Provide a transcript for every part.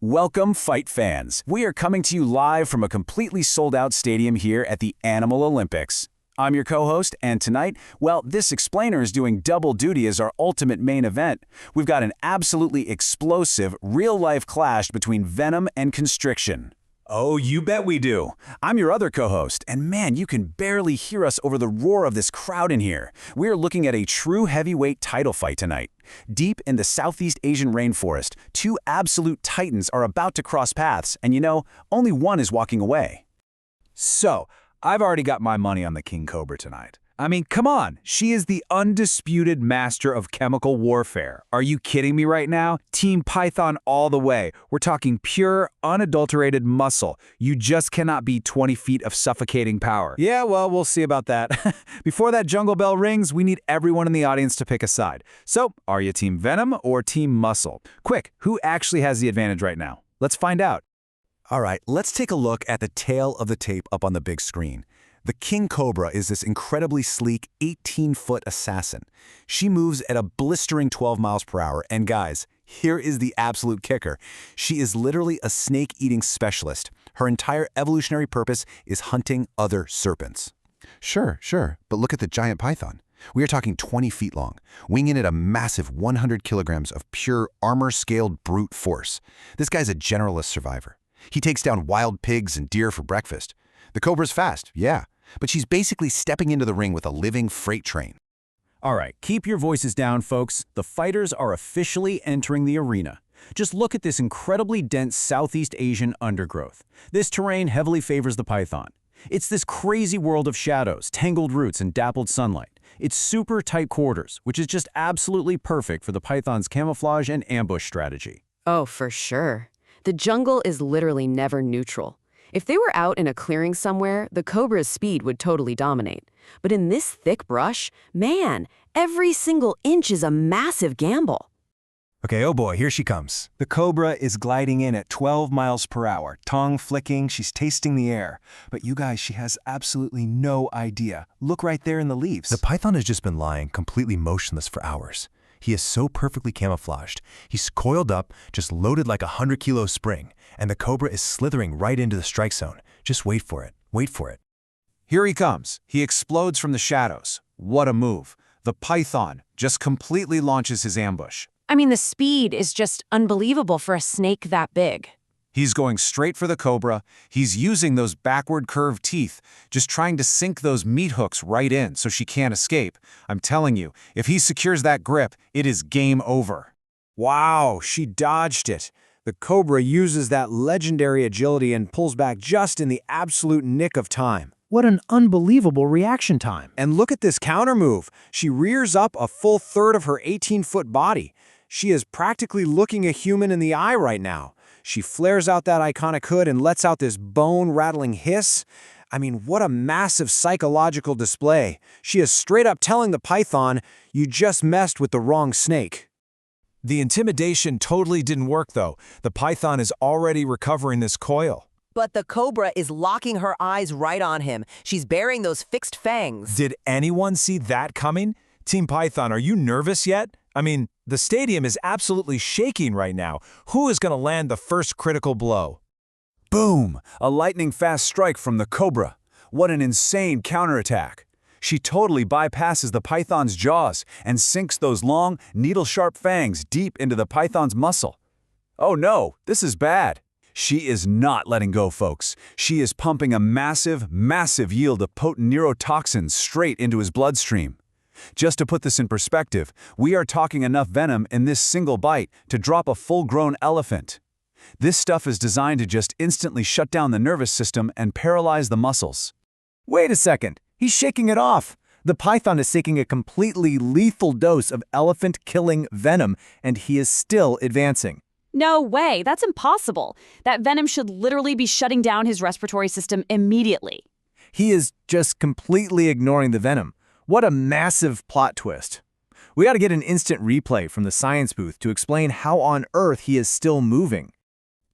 Welcome, fight fans. We are coming to you live from a completely sold-out stadium here at the Animal Olympics. I'm your co-host, and tonight, well, this explainer is doing double duty as our ultimate main event. We've got an absolutely explosive, real-life clash between Venom and Constriction. Oh, you bet we do. I'm your other co-host, and man, you can barely hear us over the roar of this crowd in here. We're looking at a true heavyweight title fight tonight. Deep in the Southeast Asian rainforest, two absolute titans are about to cross paths, and you know, only one is walking away. So, I've already got my money on the King Cobra tonight. I mean, come on, she is the undisputed master of chemical warfare. Are you kidding me right now? Team Python all the way. We're talking pure, unadulterated muscle. You just cannot beat 20 feet of suffocating power. Yeah, well, we'll see about that. Before that jungle bell rings, we need everyone in the audience to pick a side. So, are you Team Venom or Team Muscle? Quick, who actually has the advantage right now? Let's find out. All right, let's take a look at the tail of the tape up on the big screen. The King Cobra is this incredibly sleek 18-foot assassin. She moves at a blistering 12 miles per hour, and guys, here is the absolute kicker. She is literally a snake-eating specialist. Her entire evolutionary purpose is hunting other serpents. Sure, but look at the giant python. We are talking 20 feet long, weighing in at a massive 100 kilograms of pure armor-scaled brute force. This guy's a generalist survivor. He takes down wild pigs and deer for breakfast. The Cobra's fast, yeah, but she's basically stepping into the ring with a living freight train. All right, keep your voices down, folks. The fighters are officially entering the arena. Just look at this incredibly dense Southeast Asian undergrowth. This terrain heavily favors the python. It's this crazy world of shadows, tangled roots, and dappled sunlight. It's super tight quarters, which is just absolutely perfect for the python's camouflage and ambush strategy. Oh, for sure. The jungle is literally never neutral. If they were out in a clearing somewhere, the Cobra's speed would totally dominate. But in this thick brush, man, every single inch is a massive gamble. Okay, oh boy, here she comes. The Cobra is gliding in at 12 miles per hour, tongue flicking, she's tasting the air. But you guys, she has absolutely no idea. Look right there in the leaves. The python has just been lying completely motionless for hours. He is so perfectly camouflaged. He's coiled up, just loaded like a 100-kilo spring, and the Cobra is slithering right into the strike zone. Just wait for it. Wait for it. Here he comes. He explodes from the shadows. What a move. The python just completely launches his ambush. I mean, the speed is just unbelievable for a snake that big. He's going straight for the Cobra. He's using those backward curved teeth, just trying to sink those meat hooks right in so she can't escape. I'm telling you, if he secures that grip, it is game over. Wow, she dodged it. The Cobra uses that legendary agility and pulls back just in the absolute nick of time. What an unbelievable reaction time. And look at this counter move. She rears up a full third of her 18-foot body. She is practically looking a human in the eye right now. She flares out that iconic hood and lets out this bone-rattling hiss. I mean, what a massive psychological display. She is straight up telling the python, you just messed with the wrong snake. The intimidation totally didn't work, though. The python is already recovering this coil. But the Cobra is locking her eyes right on him. She's baring those fixed fangs. Did anyone see that coming? Team Python, are you nervous yet? I mean, the stadium is absolutely shaking right now. Who is going to land the first critical blow? Boom! A lightning-fast strike from the Cobra. What an insane counterattack. She totally bypasses the python's jaws and sinks those long, needle-sharp fangs deep into the python's muscle. Oh no, this is bad. She is not letting go, folks. She is pumping a massive yield of potent neurotoxins straight into his bloodstream. Just to put this in perspective, we are talking enough venom in this single bite to drop a full-grown elephant. This stuff is designed to just instantly shut down the nervous system and paralyze the muscles. Wait a second, he's shaking it off. The python is taking a completely lethal dose of elephant-killing venom, and he is still advancing. No way, that's impossible. That venom should literally be shutting down his respiratory system immediately. He is just completely ignoring the venom. What a massive plot twist. We got to get an instant replay from the science booth to explain how on earth he is still moving.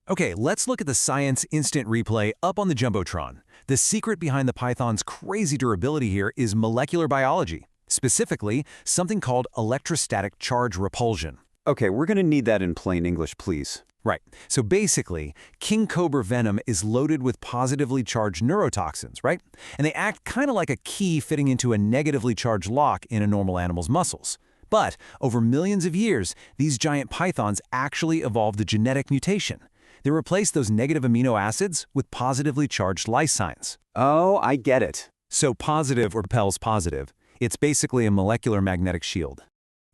Okay, let's look at the science instant replay up on the Jumbotron. The secret behind the python's crazy durability here is molecular biology, specifically something called electrostatic charge repulsion. Okay, we're going to need that in plain English, please. Right. So basically, king cobra venom is loaded with positively charged neurotoxins, right? And they act kind of like a key fitting into a negatively charged lock in a normal animal's muscles. But over millions of years, these giant pythons actually evolved a genetic mutation. They replaced those negative amino acids with positively charged lysines. Oh, I get it. So positive repels positive. It's basically a molecular magnetic shield.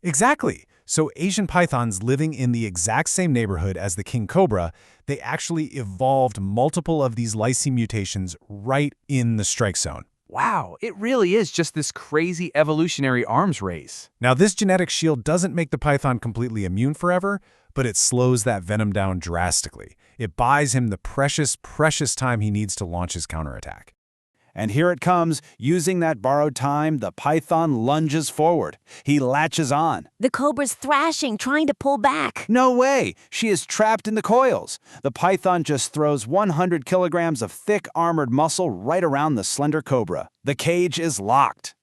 Exactly. So Asian pythons living in the exact same neighborhood as the king cobra, they actually evolved multiple of these lysine mutations right in the strike zone. Wow, it really is just this crazy evolutionary arms race. Now, this genetic shield doesn't make the python completely immune forever, but it slows that venom down drastically. It buys him the precious, precious time he needs to launch his counterattack. And here it comes. Using that borrowed time, the python lunges forward. He latches on. The cobra's thrashing, trying to pull back. No way! She is trapped in the coils. The python just throws 100 kilograms of thick armored muscle right around the slender cobra. The cage is locked.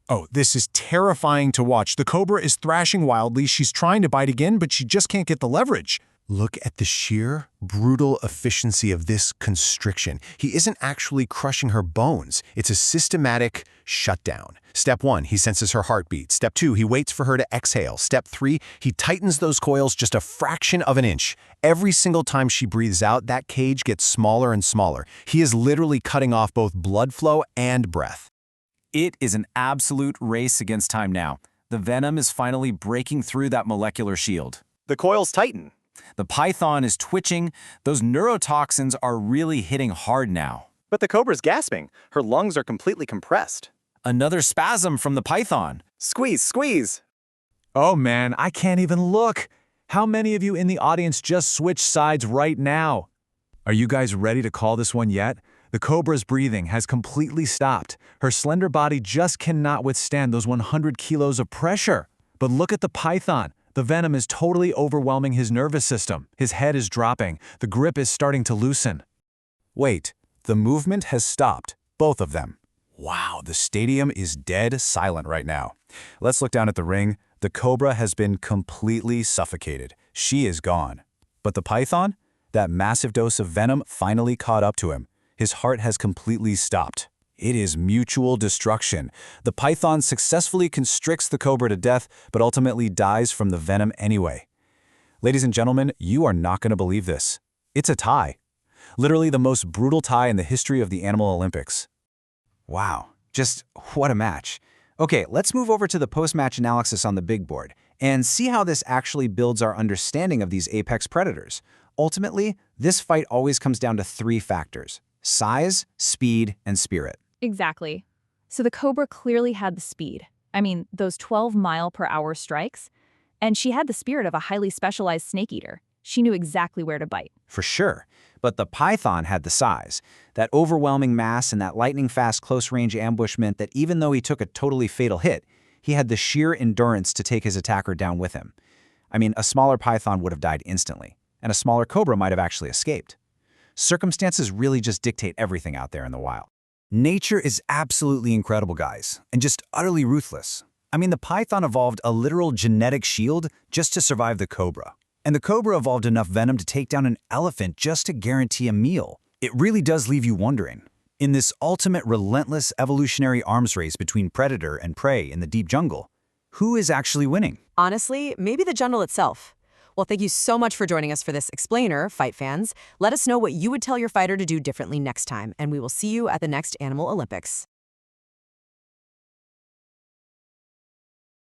Oh, this is terrifying to watch. The cobra is thrashing wildly. She's trying to bite again, but she just can't get the leverage. Look at the sheer, brutal efficiency of this constriction. He isn't actually crushing her bones. It's a systematic shutdown. Step 1, he senses her heartbeat. Step 2, he waits for her to exhale. Step 3, he tightens those coils just a fraction of an inch. Every single time she breathes out, that cage gets smaller and smaller. He is literally cutting off both blood flow and breath. It is an absolute race against time now. The venom is finally breaking through that molecular shield. The coils tighten. The python is twitching. Those neurotoxins are really hitting hard now. But the cobra's gasping. Her lungs are completely compressed. Another spasm from the python. Squeeze, squeeze. Oh man, I can't even look. How many of you in the audience just switched sides right now? Are you guys ready to call this one yet? The cobra's breathing has completely stopped. Her slender body just cannot withstand those 100 kilos of pressure. But look at the python. The venom is totally overwhelming his nervous system. His head is dropping. The grip is starting to loosen. Wait, the movement has stopped. Both of them. Wow, the stadium is dead silent right now. Let's look down at the ring. The cobra has been completely suffocated. She is gone. But the python? That massive dose of venom finally caught up to him. His heart has completely stopped. It is mutual destruction. The python successfully constricts the cobra to death, but ultimately dies from the venom anyway. Ladies and gentlemen, you are not going to believe this. It's a tie. Literally the most brutal tie in the history of the Animal Olympics. Wow, just what a match. Okay, let's move over to the post-match analysis on the big board and see how this actually builds our understanding of these apex predators. Ultimately, this fight always comes down to 3 factors: size, speed, and spirit. Exactly. So the cobra clearly had the speed. I mean, those 12-mile-per-hour strikes. And she had the spirit of a highly specialized snake eater. She knew exactly where to bite. For sure. But the python had the size. That overwhelming mass and that lightning-fast close-range ambush meant that even though he took a totally fatal hit, he had the sheer endurance to take his attacker down with him. I mean, a smaller python would have died instantly, and a smaller cobra might have actually escaped. Circumstances really just dictate everything out there in the wild. Nature is absolutely incredible, guys, and just utterly ruthless. I mean, the python evolved a literal genetic shield just to survive the cobra. And the cobra evolved enough venom to take down an elephant just to guarantee a meal. It really does leave you wondering. In this ultimate relentless evolutionary arms race between predator and prey in the deep jungle, who is actually winning? Honestly, maybe the jungle itself. Well, thank you so much for joining us for this explainer, fight fans. Let us know what you would tell your fighter to do differently next time, and we will see you at the next Animal Olympics.